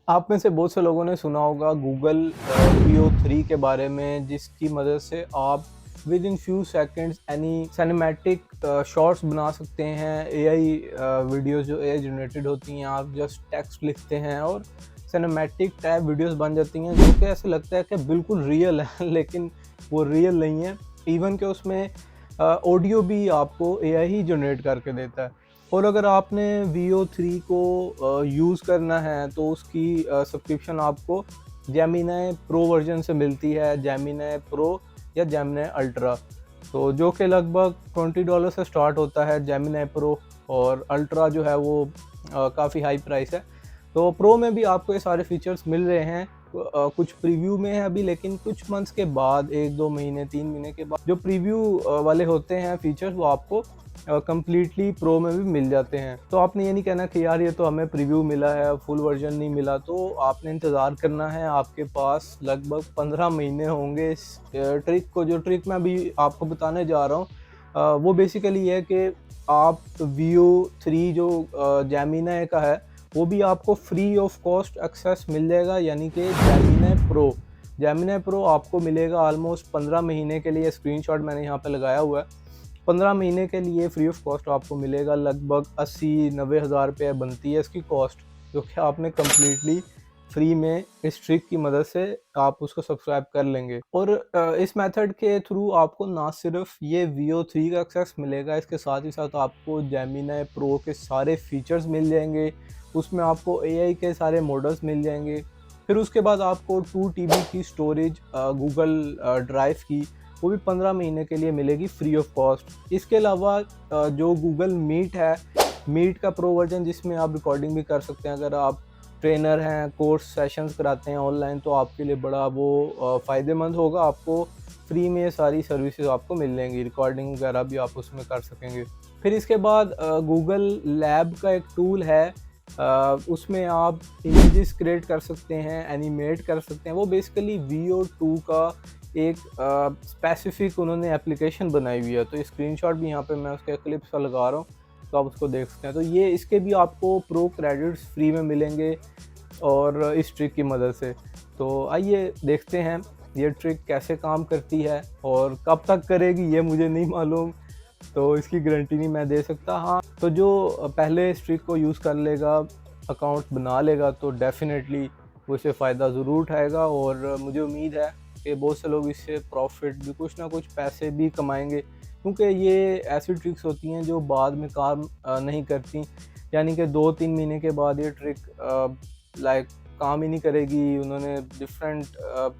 आप में से बहुत से लोगों ने सुना होगा गूगल वीओ 3 के बारे में, जिसकी मदद से आप with in few seconds any cinematic shots बना सकते हैं। एआई वीडियोस जो एआई जनरेटेड होती हैं, आप जस्ट टेक्स्ट लिखते हैं और सिनेमैटिक टाइप वीडियोस बन जाती हैं, जो कि ऐसे लगता है कि बिल्कुल रियल है लेकिन वो रियल नहीं है। इवन कि उसमें ऑडियो भी आपको एआई ही जनरेट करके देता है। और अगर आपने वीओ 3 को यूज़ करना है तो उसकी सब्सक्रिप्शन आपको जेमिनी प्रो वर्जन से मिलती है, जेमिनी प्रो या जेमिनी अल्ट्रा। तो जो कि लगभग $20 से स्टार्ट होता है जेमिनी प्रो, और अल्ट्रा जो है वो काफ़ी हाई प्राइस है। तो प्रो में भी आपको ये सारे फीचर्स मिल रहे हैं। कुछ प्रीव्यू में है अभी, लेकिन कुछ मंथ्स के बाद, 1-2 महीने 3 महीने के बाद जो प्रीव्यू वाले होते हैं फीचर्स, वो आपको कंप्लीटली प्रो में भी मिल जाते हैं। तो आपने ये नहीं कहना कि यार ये तो हमें प्रीव्यू मिला है, फुल वर्जन नहीं मिला। तो आपने इंतज़ार करना है, आपके पास लगभग 15 महीने होंगे इस ट्रिक को। जो ट्रिक मैं अभी आपको बताने जा रहा हूँ वो बेसिकली है कि आप वीओ 3 जो जेमिनी का है, वो भी आपको फ्री ऑफ कॉस्ट एक्सेस मिल जाएगा, यानी कि जेमिनी प्रो आपको मिलेगा ऑलमोस्ट 15 महीने के लिए। स्क्रीनशॉट मैंने यहाँ पे लगाया हुआ है। 15 महीने के लिए फ्री ऑफ कॉस्ट आपको मिलेगा। लगभग 80-90 हज़ार रुपये बनती है इसकी कॉस्ट, जो कि आपने कम्प्लीटली फ्री में इस ट्रिक की मदद से आप उसको सब्सक्राइब कर लेंगे। और इस मेथड के थ्रू आपको ना सिर्फ ये वीओ 3 का एक्सेस मिलेगा, इसके साथ ही साथ आपको जेमिनी प्रो के सारे फीचर्स मिल जाएंगे। उसमें आपको एआई के सारे मॉडल्स मिल जाएंगे। फिर उसके बाद आपको 2 टीबी की स्टोरेज गूगल ड्राइव की, वो भी 15 महीने के लिए मिलेगी फ्री ऑफ कॉस्ट। इसके अलावा जो गूगल मीट है, मीट का प्रो वर्जन, जिसमें आप रिकॉर्डिंग भी कर सकते हैं। अगर आप ट्रेनर हैं, कोर्स सेशंस कराते हैं ऑनलाइन, तो आपके लिए बड़ा वो फ़ायदेमंद होगा। आपको फ्री में ये सारी सर्विसेज आपको मिल जाएंगी, रिकॉर्डिंग वगैरह भी आप उसमें कर सकेंगे। फिर इसके बाद गूगल लैब का एक टूल है, उसमें आप इमेजेस क्रिएट कर सकते हैं, एनिमेट कर सकते हैं। वो बेसिकली वीओ 2 का एक स्पेसिफिक उन्होंने एप्लीकेशन बनाई हुई है। तो ये स्क्रीनशॉट भी यहाँ पे मैं उसके क्लिप्स का लगा रहा हूँ, तो आप उसको देख सकते हैं। तो ये इसके भी आपको प्रो क्रेडिट्स फ्री में मिलेंगे और इस ट्रिक की मदद से। तो आइए देखते हैं ये ट्रिक कैसे काम करती है, और कब तक करेगी ये मुझे नहीं मालूम, तो इसकी गारंटी नहीं मैं दे सकता। हाँ, तो जो पहले इस ट्रिक को यूज़ कर लेगा, अकाउंट बना लेगा, तो डेफ़िनेटली वो इससे फ़ायदा ज़रूर उठाएगा। और मुझे उम्मीद है कि बहुत से लोग इससे प्रॉफिट भी, कुछ ना कुछ पैसे भी कमाएंगे, क्योंकि ये ऐसी ट्रिक्स होती हैं जो बाद में काम नहीं करती। यानी कि 2-3 महीने के बाद ये ट्रिक लाइक काम ही नहीं करेगी। उन्होंने डिफरेंट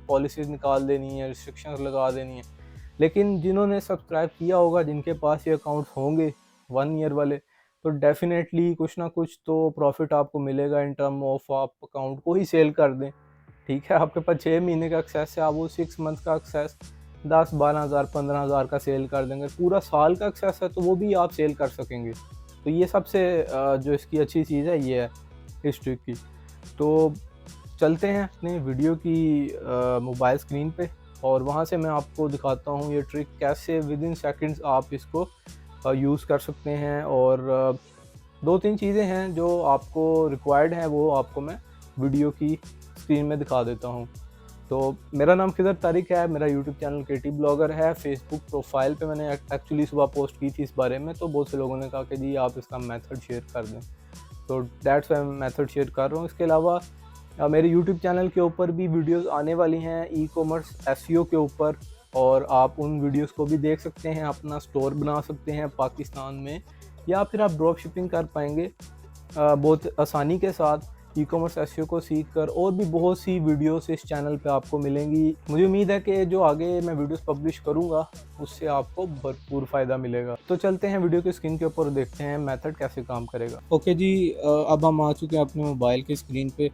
पॉलिसीज़ निकाल देनी है, रिस्ट्रिक्शंस लगा देनी है। लेकिन जिन्होंने सब्सक्राइब किया होगा, जिनके पास ये अकाउंट्स होंगे 1 ईयर वाले, तो डेफ़िनेटली कुछ ना कुछ तो प्रॉफिट आपको मिलेगा इन टर्म ऑफ आप अकाउंट को ही सेल कर दें। ठीक है, आपके पास 6 महीने का एक्सेस है, आप वो 6 मंथ का एक्सेस 10-12 हज़ार 15 हज़ार का सेल कर देंगे। पूरा साल का एक्सेस है तो वो भी आप सेल कर सकेंगे। तो ये सबसे जो इसकी अच्छी चीज़ है ये है इस ट्रिक की। तो चलते हैं अपने वीडियो की मोबाइल स्क्रीन पे, और वहाँ से मैं आपको दिखाता हूँ ये ट्रिक कैसे विद इन सेकंड्स आप इसको यूज़ कर सकते हैं। और 2-3 चीज़ें हैं जो आपको रिक्वायर्ड हैं, वो आपको मैं वीडियो की स्क्रीन में दिखा देता हूँ। तो मेरा नाम खिदर तारिक है, मेरा यूट्यूब चैनल केटी ब्लॉगर है। फेसबुक प्रोफाइल पे मैंने एक्चुअली सुबह पोस्ट की थी इस बारे में, तो बहुत से लोगों ने कहा कि जी आप इसका मेथड शेयर कर दें, तो दैट्स वाई मैं मेथड शेयर कर रहा हूँ। इसके अलावा मेरे यूट्यूब चैनल के ऊपर भी वीडियोस आने वाली हैं ई कॉमर्स एसईओ के ऊपर, और आप उन वीडियोस को भी देख सकते हैं। अपना स्टोर बना सकते हैं पाकिस्तान में, या फिर आप ड्रॉप शिपिंग कर पाएंगे बहुत आसानी के साथ ई कॉमर्स एसईओ को सीख कर। और भी बहुत सी वीडियोस इस चैनल पे आपको मिलेंगी। मुझे उम्मीद है कि जो आगे मैं वीडियोस पब्लिश करूँगा उससे आपको भरपूर फ़ायदा मिलेगा। तो चलते हैं वीडियो की स्क्रीन के ऊपर, देखते हैं मेथड कैसे काम करेगा। ओके जी, अब हम आ चुके हैं अपने मोबाइल की स्क्रीन पे।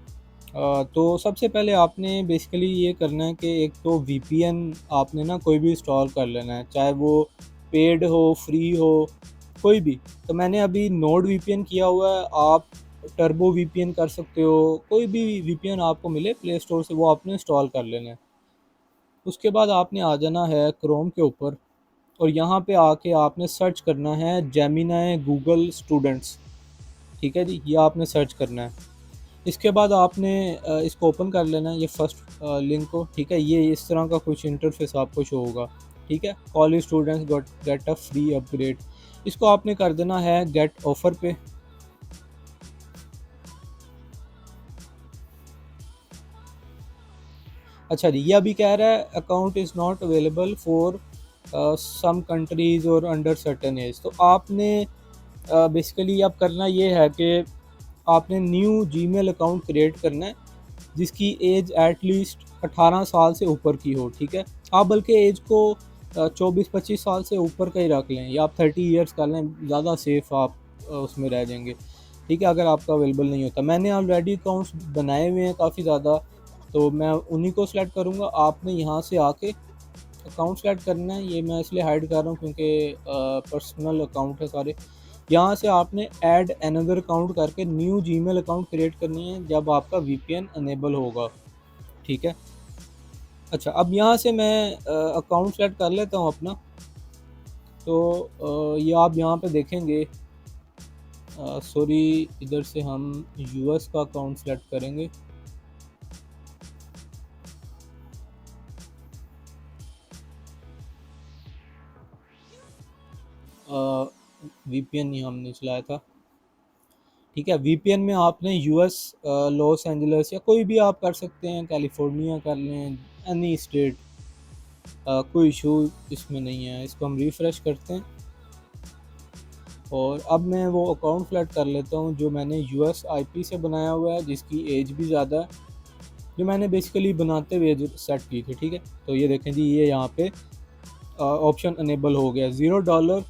तो सबसे पहले आपने बेसिकली ये करना है कि एक तो वीपीएन आपने ना कोई भी इंस्टॉल कर लेना है, चाहे वो पेड हो, फ्री हो, कोई भी। तो मैंने अभी नोड वीपीएन किया हुआ है, आप टर्बो वीपीएन कर सकते हो। कोई भी वीपीएन आपको मिले प्ले स्टोर से, वो आपने इंस्टॉल कर लेना है। उसके बाद आपने आ जाना है क्रोम के ऊपर, और यहाँ पे आके आपने सर्च करना है जेमिनी गूगल स्टूडेंट्स। ठीक है जी, ये आपने सर्च करना है। इसके बाद आपने इसको ओपन कर लेना है, ये फर्स्ट लिंक को, ठीक है। ये इस तरह का कुछ इंटरफेस आपको शो होगा, ठीक है। College students get a free upgrade, इसको आपने कर देना है गेट ऑफर पे। अच्छा जी, ये अभी कह रहा है account is not available for some countries और अंडर सर्टेन एज। तो आपने बेसिकली अब करना ये है कि आपने न्यू जीमेल अकाउंट क्रिएट करना है जिसकी एज एटलीस्ट 18 साल से ऊपर की हो, ठीक है। आप बल्कि एज को 24-25 साल से ऊपर का ही रख लें, या आप 30 ईयर्स कर लें, ज़्यादा सेफ आप उसमें रह जाएंगे, ठीक है, अगर आपका अवेलेबल नहीं होता। मैंने ऑलरेडी अकाउंट्स बनाए हुए हैं काफ़ी ज़्यादा, तो मैं उन्हीं को सिलेक्ट करूँगा। आपने यहाँ से आके अकाउंट सेलेक्ट करना है, ये मैं इसलिए हाइड कर रहा हूँ क्योंकि पर्सनल अकाउंट है सारे। यहाँ से आपने ऐड अनदर अकाउंट करके न्यू जीमेल अकाउंट क्रिएट करनी है जब आपका वीपीएन अनेबल होगा, ठीक है। अच्छा, अब यहाँ से मैं अकाउंट सेलेक्ट कर लेता हूँ अपना। तो ये आप यहाँ पे देखेंगे, सॉरी, इधर से हम यूएस का अकाउंट सेलेक्ट करेंगे। वीपीएन ही हमने चलाया था, ठीक है। वीपीएन में आपने यूएस, लॉस एंजलिस या कोई भी आप कर सकते हैं, कैलिफोर्निया कर लें, एनी स्टेट, कोई इशू इसमें नहीं है। इसको हम रिफ़्रेश करते हैं और अब मैं वो अकाउंट सेलेक्ट कर लेता हूँ जो मैंने यूएस आईपी से बनाया हुआ है, जिसकी एज भी ज़्यादा है, जो मैंने बेसिकली बनाते हुए जो सेट की थी, ठीक है। तो ये देखें जी, ये यहाँ पे ऑप्शन अनेबल हो गया, $0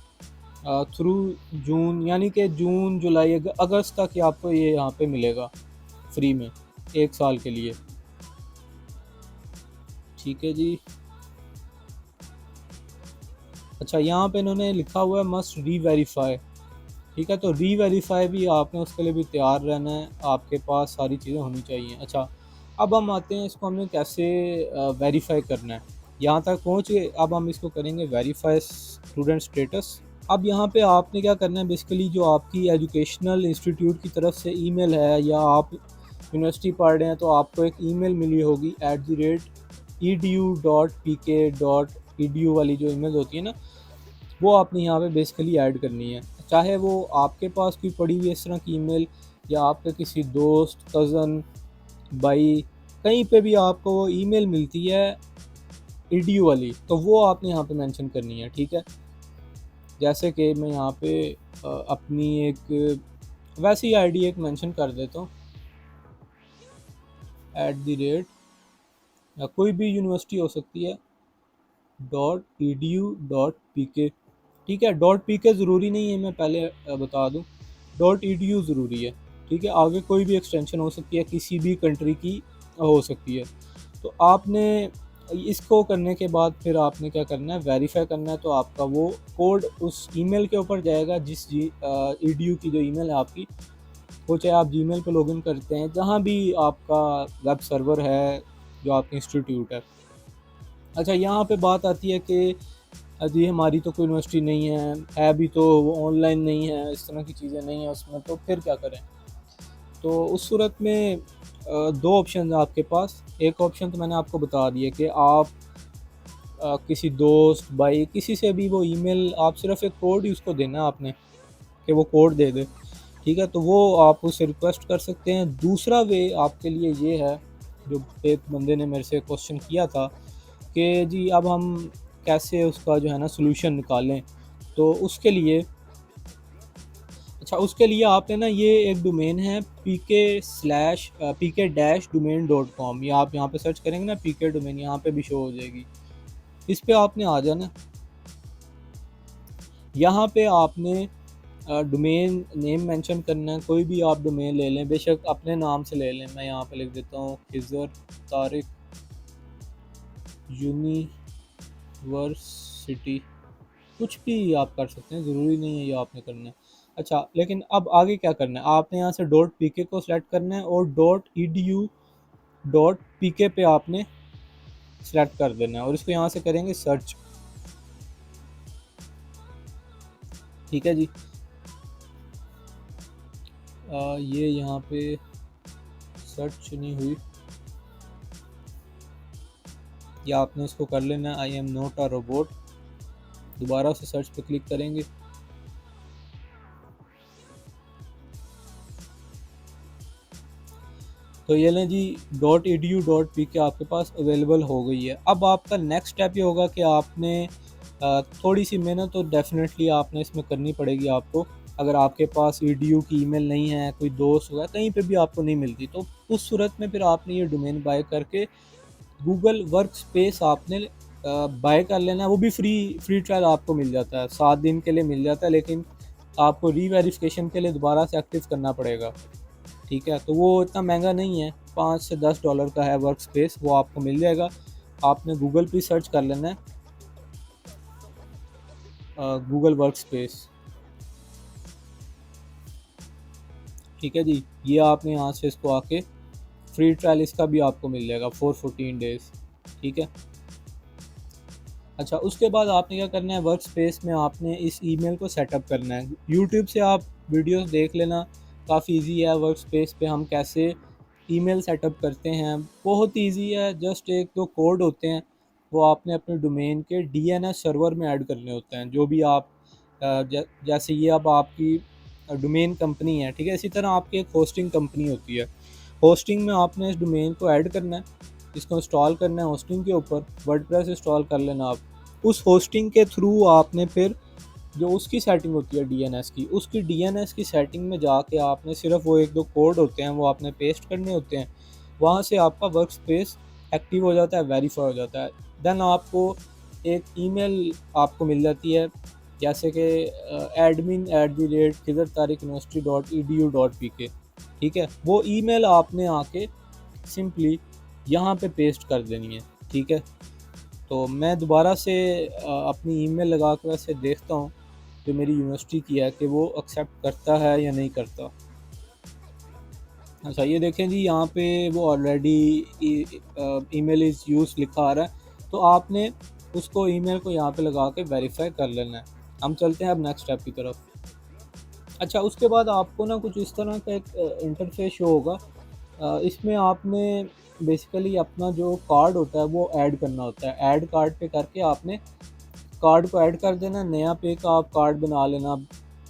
थ्रू जून, यानी कि जून जुलाई अगस्त तक ही आपको ये यहाँ पे मिलेगा फ्री में 1 साल के लिए, ठीक है जी। अच्छा, यहाँ पे इन्होंने लिखा हुआ है मस्ट री वेरीफाई, ठीक है। तो री वेरीफाई भी आपने उसके लिए भी तैयार रहना है, आपके पास सारी चीज़ें होनी चाहिए। अच्छा, अब हम आते हैं इसको हमें कैसे वेरीफाई करना है। यहाँ तक पहुँच गए, अब हम इसको करेंगे वेरीफाई स्टूडेंट स्टेटस। अब यहाँ पे आपने क्या करना है, बेसिकली जो आपकी एजुकेशनल इंस्टीट्यूट की तरफ से ईमेल है, या आप यूनिवर्सिटी पढ़ रहे हैं तो आपको एक ईमेल मिली होगी @edu.pk.edu वाली जो ईमेल होती है ना, वो आपने यहाँ पे बेसिकली ऐड करनी है। चाहे वो आपके पास कोई पड़ी हुई है इस तरह की ईमेल, या आपके किसी दोस्त, कज़न, भाई, कहीं पे भी आपको वो ईमेल मिलती है ईडीयू वाली, तो वो आपने यहाँ पे मेंशन करनी है, ठीक है। जैसे कि मैं यहाँ पे अपनी एक वैसी आईडी एक मेंशन कर देता हूँ, @ या कोई भी यूनिवर्सिटी हो सकती है .edu.pk, ठीक है। .pk ज़रूरी नहीं है, मैं पहले बता दूँ, .edu ज़रूरी है, ठीक है। आगे कोई भी एक्सटेंशन हो सकती है, किसी भी कंट्री की हो सकती है। तो आपने इसको करने के बाद फिर आपने क्या करना है, वेरीफाई करना है। तो आपका वो कोड उस ईमेल के ऊपर जाएगा, जिस ईडीयू की जो ईमेल है आपकी, वो चाहे आप जीमेल पे लॉगिन करते हैं, जहाँ भी आपका वेब सर्वर है जो आपका इंस्टीट्यूट है। अच्छा, यहाँ पे बात आती है कि जी हमारी तो कोई यूनिवर्सिटी नहीं है भी, तो वो ऑनलाइन नहीं है, इस तरह की चीज़ें नहीं है उसमें, तो फिर क्या करें। तो उस सूरत में दो ऑप्शन है आपके पास। एक ऑप्शन तो मैंने आपको बता दिया कि आप किसी दोस्त, भाई, किसी से भी वो ईमेल, आप सिर्फ एक कोड ही उसको देना है आपने, कि वो कोड दे दे, ठीक है। तो वो आप उससे रिक्वेस्ट कर सकते हैं। दूसरा वे आपके लिए ये है, जो एक बंदे ने मेरे से क्वेश्चन किया था कि जी अब हम कैसे उसका जो है ना सोल्यूशन निकालें। तो उसके लिए, अच्छा, उसके लिए आपने ना, ये एक डोमेन है pk/pk-domain.com, या आप यहाँ पे सर्च करेंगे ना pk डोमेन, यहाँ पे भी शो हो जाएगी। इस पे आपने आ जाना। यहाँ पे आपने डोमेन नेम मेंशन करना है, कोई भी आप डोमेन ले लें, बेशक अपने नाम से ले लें। मैं यहाँ पे लिख देता हूँ खिज़र तारिक यूनिवर्सिटी, कुछ भी आप कर सकते हैं, ज़रूरी नहीं है ये आपने करना है। अच्छा, लेकिन अब आगे क्या करना है, आपने यहाँ से .pk को सिलेक्ट करना है और .edu.pk पे आपने सिलेक्ट कर देना है, और इसको यहाँ से करेंगे सर्च, ठीक है जी। ये यहाँ पे सर्च नहीं हुई, या आपने इसको कर लेना I am not a robot, दोबारा से सर्च पे क्लिक करेंगे। तो ये लें जी .edu.pk आपके पास अवेलेबल हो गई है। अब आपका नेक्स्ट स्टेप ये होगा कि आपने थोड़ी सी मेहनत तो डेफिनेटली आपने इसमें करनी पड़ेगी आपको। अगर आपके पास edu की ईमेल नहीं है, कोई दोस्त होगा, कहीं पे भी आपको नहीं मिलती, तो उस सूरत में फिर आपने ये डोमेन बाय करके गूगल वर्क स्पेस आपने बाय कर लेना है। वो भी फ्री ट्रायल आपको मिल जाता है, 7 दिन के लिए मिल जाता है, लेकिन आपको रीवेरिफिकेशन के लिए दोबारा से एक्टिव करना पड़ेगा। ठीक है, तो वो इतना महंगा नहीं है, $5 से $10 का है वर्क स्पेस, वो आपको मिल जाएगा। आपने गूगल पे सर्च कर लेना है गूगल वर्क स्पेस। ठीक है जी, ये आपने यहाँ से इसको आके फ्री ट्रायल इसका भी आपको मिल जाएगा फॉर 14 डेज़। ठीक है, अच्छा उसके बाद आपने क्या करना है, वर्क स्पेस में आपने इस ईमेल को सेटअप करना है। यूट्यूब से आप वीडियोस देख लेना, काफ़ी इजी है वर्क स्पेस पे हम कैसे ईमेल सेटअप करते हैं, बहुत इजी है। जस्ट एक दो कोड होते हैं, वो आपने अपने डोमेन के डीएनएस सर्वर में ऐड करने होते हैं। जो भी आप जैसे ये अब आपकी डोमेन कंपनी है, ठीक है, इसी तरह आपकी एक होस्टिंग कंपनी होती है। होस्टिंग में आपने इस डोमेन को ऐड करना है, इसको इंस्टॉल करना है होस्टिंग के ऊपर, वर्डप्रेस इंस्टॉल कर लेना आप। उस होस्टिंग के थ्रू आपने फिर जो उसकी सेटिंग होती है डीएनएस की, उसकी डीएनएस की सेटिंग में जाके आपने सिर्फ वो एक दो कोड होते हैं वो आपने पेस्ट करने होते हैं। वहाँ से आपका वर्क स्पेस एक्टिव हो जाता है, वेरीफाई हो जाता है। देन आपको एक ईमेल आपको मिल जाती है, जैसे कि admin@khizrtariquniversity.edu.pk। ठीक है, वो ईमेल आपने आके सिंपली यहाँ पे पेस्ट कर देनी है। ठीक है, तो मैं दोबारा से अपनी ईमेल लगा कर वैसे देखता हूँ जो मेरी यूनिवर्सिटी की है कि वो एक्सेप्ट करता है या नहीं करता। अच्छा ये देखें जी, यहाँ पे वो ऑलरेडी ईमेल इज़ यूज लिखा आ रहा है, तो आपने उसको ईमेल को यहाँ पे लगा के वेरीफाई कर लेना है। हम चलते हैं अब नेक्स्ट स्टेप की तरफ। अच्छा उसके बाद आपको ना कुछ इस तरह का एक इंटरफेस शो होगा। इसमें आपने बेसिकली अपना जो कार्ड होता है वो ऐड करना होता है। ऐड कार्ड पे करके आपने कार्ड को ऐड कर देना, नया पे का आप कार्ड बना लेना।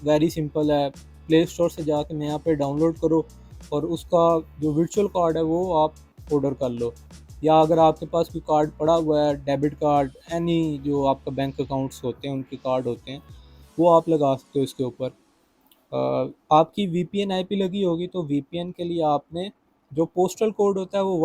वेरी सिंपल है, प्ले स्टोर से जाकर नया पे डाउनलोड करो और उसका जो वर्चुअल कार्ड है वो आप ऑर्डर कर लो। या अगर आपके पास कोई कार्ड पड़ा हुआ है, डेबिट कार्ड, एनी जो आपका बैंक अकाउंट्स होते हैं उनके कार्ड होते हैं, वो आप लगा सकते हो इसके ऊपर। आपकी वीपीएन आईपी लगी होगी, तो वीपीएन के लिए आपने जो पोस्टल कोड होता है वो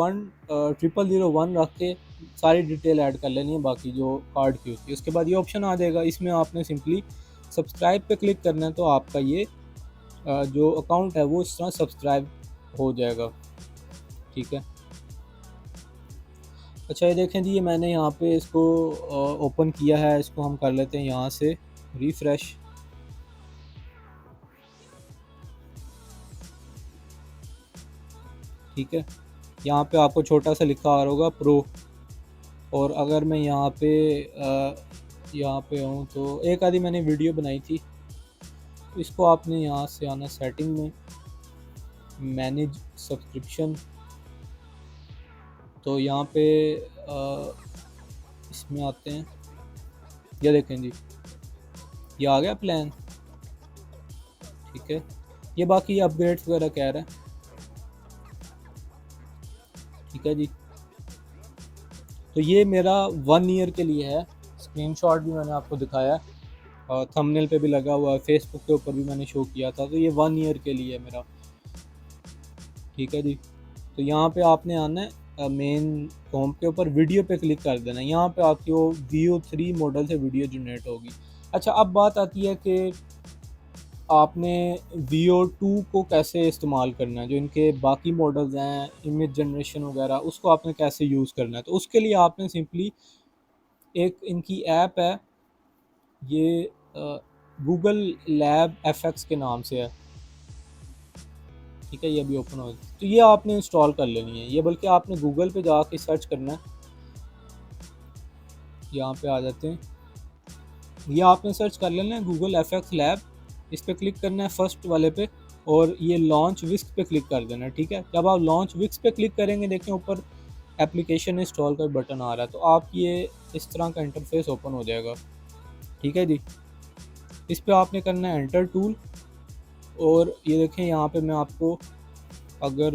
10001 रख के सारी डिटेल ऐड कर लेनी है, बाकी जो कार्ड की होती है। उसके बाद ये ऑप्शन आ जाएगा, इसमें आपने सिंपली सब्सक्राइब पे क्लिक करना है, तो आपका ये जो अकाउंट है वो इस तरह सब्सक्राइब हो जाएगा। ठीक है, अच्छा ये देखें जी, ये मैंने यहाँ पे इसको ओपन किया है, इसको हम कर लेते हैं यहाँ से रिफ़्रेश। ठीक है, यहाँ पे आपको छोटा सा लिखा आ रहा होगा प्रो, और अगर मैं यहाँ पे हूँ तो एक आधी मैंने वीडियो बनाई थी, तो इसको आपने यहाँ से आना सेटिंग में, मैनेज सब्सक्रिप्शन, तो यहाँ पे इसमें आते हैं, ये देखें जी ये आ गया प्लान। ठीक है, ये बाकी अपग्रेड्स वगैरह कह रहा है। ठीक है जी, तो ये मेरा 1 ईयर के लिए है, स्क्रीनशॉट भी मैंने आपको दिखाया और थंबनेल पे भी लगा हुआ है, फेसबुक के ऊपर भी मैंने शो किया था, तो ये 1 ईयर के लिए है मेरा। ठीक है जी, तो यहाँ पे आपने आना है मेन होम के ऊपर, वीडियो पे क्लिक कर देना है। यहाँ पे आपकी वो VO3 मॉडल से वीडियो जनरेट होगी। अच्छा अब बात आती है कि आपने VO2 को कैसे इस्तेमाल करना है, जो इनके बाकी मॉडल्स हैं इमेज जनरेशन वगैरह, उसको आपने कैसे यूज़ करना है। तो उसके लिए आपने सिंपली एक इनकी ऐप है, ये गूगल लैब FX के नाम से है। ठीक है, ये भी ओपन हो गई, तो ये आपने इंस्टॉल कर लेनी है। ये बल्कि आपने गूगल पे जाके सर्च करना है, यहाँ पे आ जाते हैं, ये आपने सर्च कर लेना है गूगल FX लैब, इस पर क्लिक करना है फर्स्ट वाले पे। और ये लॉन्च विस्क पे क्लिक कर देना, ठीक है। जब आप लॉन्च विस्क पे क्लिक करेंगे, देखें ऊपर एप्लीकेशन इंस्टॉल का बटन आ रहा है, तो आप ये इस तरह का इंटरफेस ओपन हो जाएगा, ठीक है जी। इस पे आपने करना है एंटर टूल, और ये देखें यहाँ पे मैं आपको अगर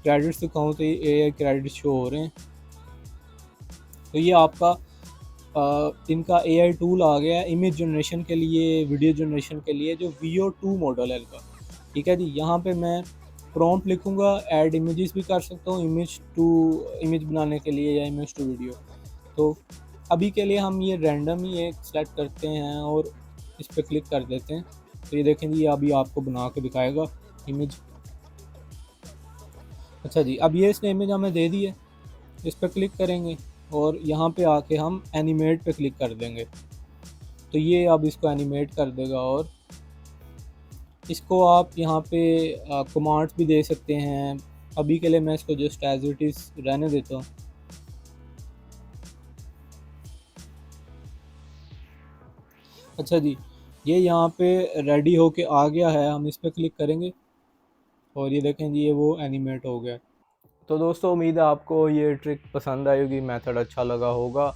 क्रेडिट्स दिखाऊँ तो ये AI क्रेडिट शो हो रहे हैं। तो ये आपका इनका AI टूल आ गया है इमेज जनरेशन के लिए, वीडियो जनरेशन के लिए, जो VO2 मॉडल है इनका, ठीक है जी। यहाँ पे मैं प्रॉम्प्ट लिखूँगा, ऐड इमेजेस भी कर सकता हूँ, इमेज बनाने के लिए या इमेज टू वीडियो। तो अभी के लिए हम ये रैंडम ही एक सेलेक्ट करते हैं और इस पर क्लिक कर देते हैं। तो ये देखें जी, अभी आपको बना के दिखाएगा इमेज। अच्छा जी, अब ये इसने इमेज हमें दे दी है, इस पर क्लिक करेंगे और यहाँ पे आके हम एनिमेट पे क्लिक कर देंगे, तो ये अब इसको एनिमेट कर देगा। और इसको आप यहाँ पे कमांड्स भी दे सकते हैं। अभी के लिए मैं इसको जस्ट एज इट इज़ रहने देता हूँ। अच्छा जी, ये यहाँ पे रेडी होके आ गया है, हम इस पर क्लिक करेंगे और ये देखें जी, ये वो एनिमेट हो गया। तो दोस्तों, उम्मीद है आपको ये ट्रिक पसंद आई होगी, मेथड अच्छा लगा होगा।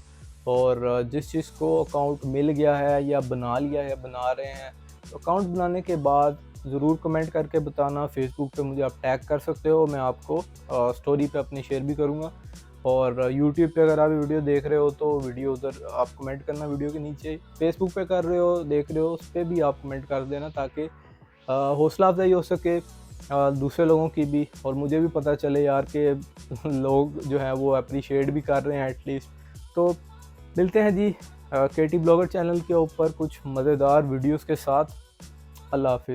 और जिस चीज़ को अकाउंट मिल गया है या बना लिया है, बना रहे हैं, तो अकाउंट बनाने के बाद ज़रूर कमेंट करके बताना। फेसबुक पे मुझे आप टैग कर सकते हो, मैं आपको स्टोरी पे अपनी शेयर भी करूँगा। और यूट्यूब पे अगर आप वीडियो देख रहे हो तो वीडियो उधर आप कमेंट करना वीडियो के नीचे। फेसबुक पे कर रहे हो, देख रहे हो, उस पर भी आप कमेंट कर देना, ताकि हौसला अफजाई हो सके दूसरे लोगों की भी, और मुझे भी पता चले यार कि लोग जो हैं वो अप्रिशिएट भी कर रहे हैं एटलीस्ट। तो मिलते हैं जी KT ब्लॉगर चैनल के ऊपर कुछ मज़ेदार वीडियोस के साथ। अल्लाह हाफिज़।